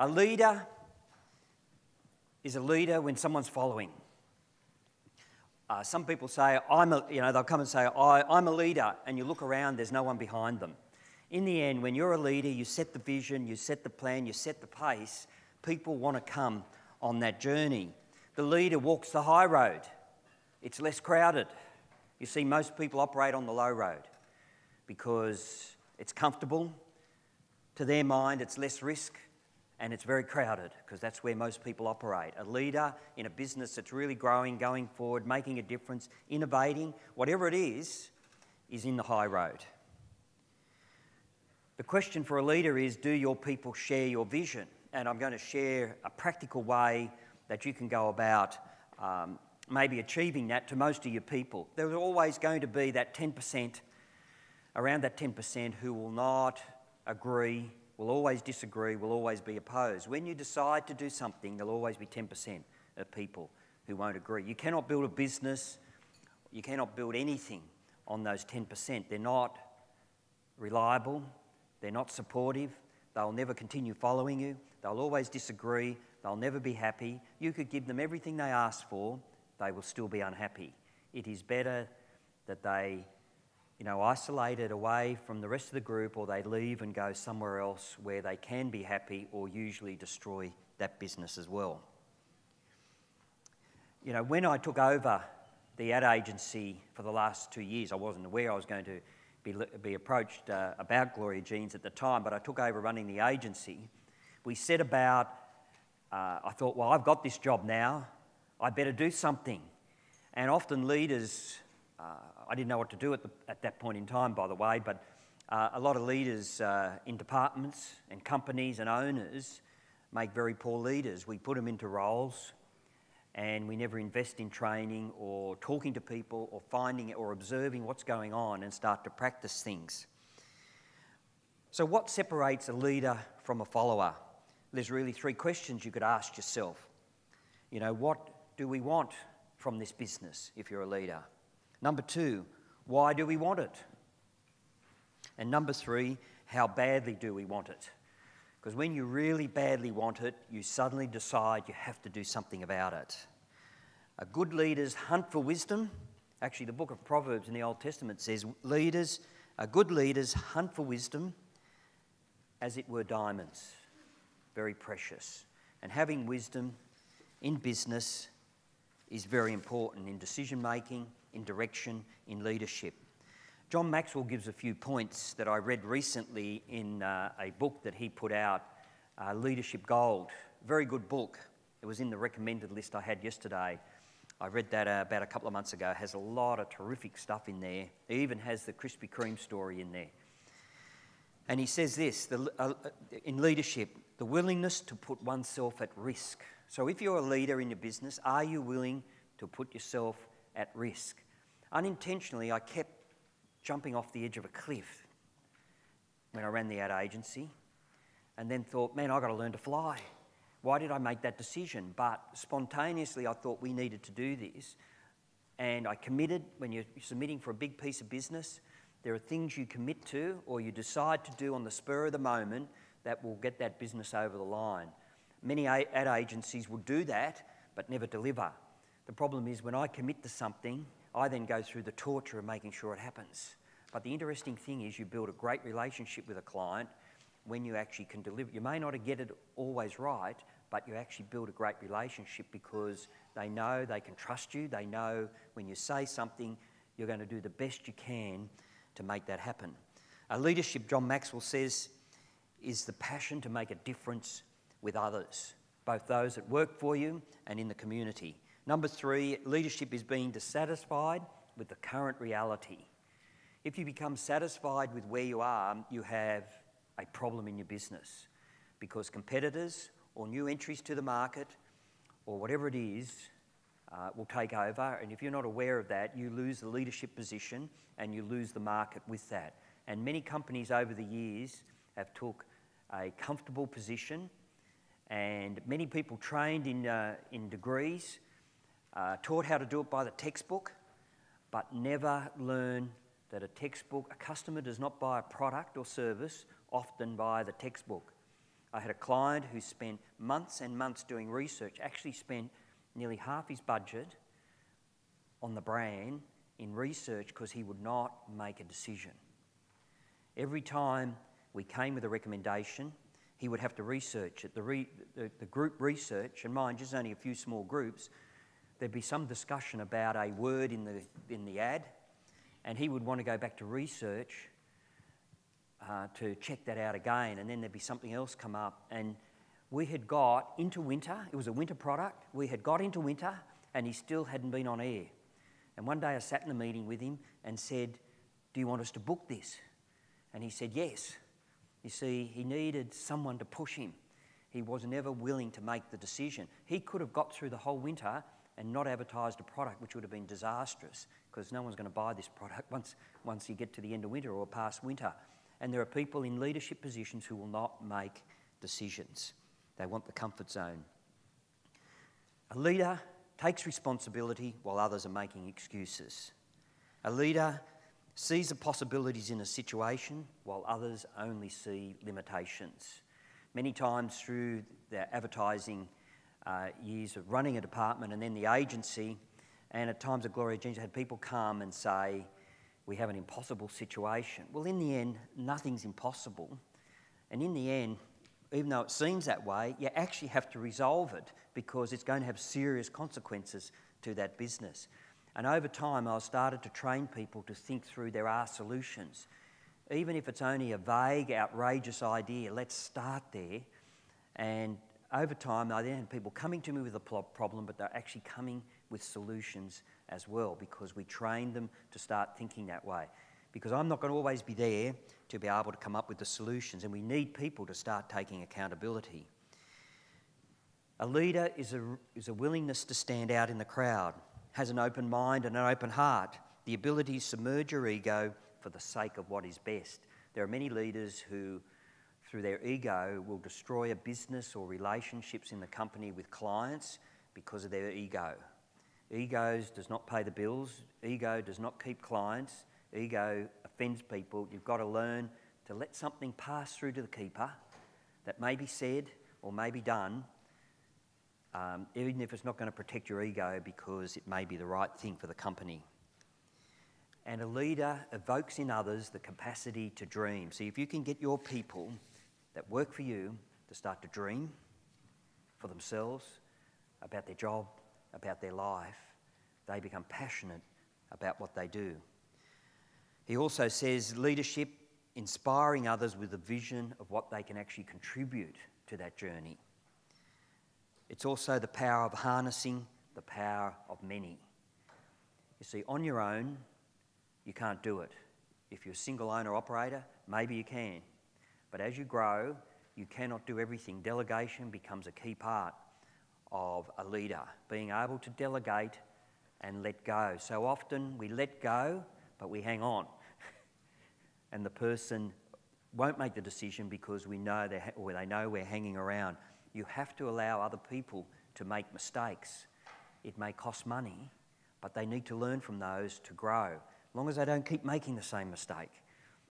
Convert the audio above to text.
A leader is a leader when someone's following. Some people say, they'll come and say, I'm a leader, and you look around, there's no one behind them. In the end, when you're a leader, you set the vision, you set the plan, you set the pace, people want to come on that journey. The leader walks the high road. It's less crowded. You see, most people operate on the low road because it's comfortable. To their mind, it's less risk, and it's very crowded because that's where most people operate. A leader in a business that's really growing, going forward, making a difference, innovating, whatever it is in the high road. The question for a leader is, do your people share your vision? And I'm going to share a practical way that you can go about maybe achieving that to most of your people. There's always going to be that 10%, around that 10% who will not agree, will always disagree, will always be opposed. When you decide to do something, there'll always be 10% of people who won't agree. You cannot build a business, you cannot build anything on those 10%. They're not reliable, they're not supportive, they'll never continue following you, they'll always disagree, they'll never be happy. You could give them everything they ask for, they will still be unhappy. It is better that they isolated away from the rest of the group, or they leave and go somewhere else where they can be happy, or usually destroy that business as well. When I took over the ad agency for the last 2 years, I wasn't aware I was going to be approached about Gloria Jeans at the time, but I took over running the agency. We set about, I thought, well, I've got this job now, I better do something. And often leaders, I didn't know what to do at that point in time, by the way, but a lot of leaders in departments and companies and owners make very poor leaders. We put them into roles and we never invest in training or talking to people or finding or observing what's going on and start to practice things. So what separates a leader from a follower? There's really 3 questions you could ask yourself. What do we want from this business if you're a leader? Number 2, why do we want it? And number 3, how badly do we want it? Because when you really badly want it, you suddenly decide you have to do something about it. A good leader's hunt for wisdom. Actually, the book of Proverbs in the Old Testament says, good leaders hunt for wisdom as it were diamonds, very precious. And having wisdom in business is very important in decision making, in direction, in leadership. John Maxwell gives a few points that I read recently in a book that he put out, Leadership Gold. Very good book. It was in the recommended list I had yesterday. I read that about a couple of months ago. It has a lot of terrific stuff in there. It even has the Krispy Kreme story in there. And he says this, in leadership, the willingness to put oneself at risk. So if you're a leader in your business, are you willing to put yourself at risk? Unintentionally, I kept jumping off the edge of a cliff when I ran the ad agency, and then thought, man, I've got to learn to fly. Why did I make that decision? But spontaneously, I thought we needed to do this, and I committed. When you're submitting for a big piece of business, there are things you commit to or you decide to do on the spur of the moment that will get that business over the line. Many ad agencies will do that, but never deliver. The problem is when I commit to something, I then go through the torture of making sure it happens. But the interesting thing is you build a great relationship with a client when you actually can deliver. You may not get it always right, but you actually build a great relationship because they know they can trust you. They know when you say something, you're going to do the best you can to make that happen. Leadership, John Maxwell says, is the passion to make a difference with others, both those that work for you and in the community. Number 3, leadership is being dissatisfied with the current reality. If you become satisfied with where you are, you have a problem in your business because competitors or new entries to the market or whatever it is will take over, and if you're not aware of that, you lose the leadership position and you lose the market with that. And many companies over the years have took a comfortable position, and many people trained in degrees, taught how to do it by the textbook, but never learn that a customer does not buy a product or service often by the textbook. I had a client who spent months and months doing research, actually spent nearly half his budget on the brand in research because he would not make a decision. Every time we came with a recommendation, he would have to research it. The group research, and mind, just only a few small groups, there'd be some discussion about a word in the ad, and he would want to go back to research to check that out again, and then there'd be something else come up. And we had got into winter, it was a winter product, we had got into winter, and he still hadn't been on air. And one day I sat in a meeting with him and said, "Do you want us to book this?" And he said, "Yes." You see, he needed someone to push him. He was never willing to make the decision. He could have got through the whole winter and not advertised a product, which would have been disastrous, because no one's going to buy this product once you get to the end of winter or past winter. And there are people in leadership positions who will not make decisions. They want the comfort zone. A leader takes responsibility while others are making excuses. A leader sees the possibilities in a situation while others only see limitations. Many times through the advertising years of running a department and then the agency, and at times at Gloria Jeans, I had people come and say, "We have an impossible situation." Well, in the end, nothing's impossible. And in the end, even though it seems that way, you actually have to resolve it because it's going to have serious consequences to that business. And over time, I started to train people to think through there are solutions. Even if it's only a vague, outrageous idea, let's start there. And over time, I then had people coming to me with a problem, but they're actually coming with solutions as well because we trained them to start thinking that way. Because I'm not going to always be there to be able to come up with the solutions, and we need people to start taking accountability. A leader is a willingness to stand out in the crowd, has an open mind and an open heart, the ability to submerge your ego for the sake of what is best. There are many leaders who, through their ego, will destroy a business or relationships in the company with clients because of their ego. Ego does not pay the bills. Ego does not keep clients. Ego offends people. You've got to learn to let something pass through to the keeper that may be said or may be done, even if it's not going to protect your ego because it may be the right thing for the company. And a leader evokes in others the capacity to dream. See, if you can get your people that work for you to start to dream for themselves, about their job, about their life, they become passionate about what they do. He also says leadership, inspiring others with a vision of what they can actually contribute to that journey. It's also the power of harnessing the power of many. You see, on your own, you can't do it. If you're a single owner operator, maybe you can. But as you grow, you cannot do everything. Delegation becomes a key part of a leader, being able to delegate and let go. So often we let go, but we hang on. And the person won't make the decision because we know they know we're hanging around. You have to allow other people to make mistakes. It may cost money, but they need to learn from those to grow. As long as they don't keep making the same mistake.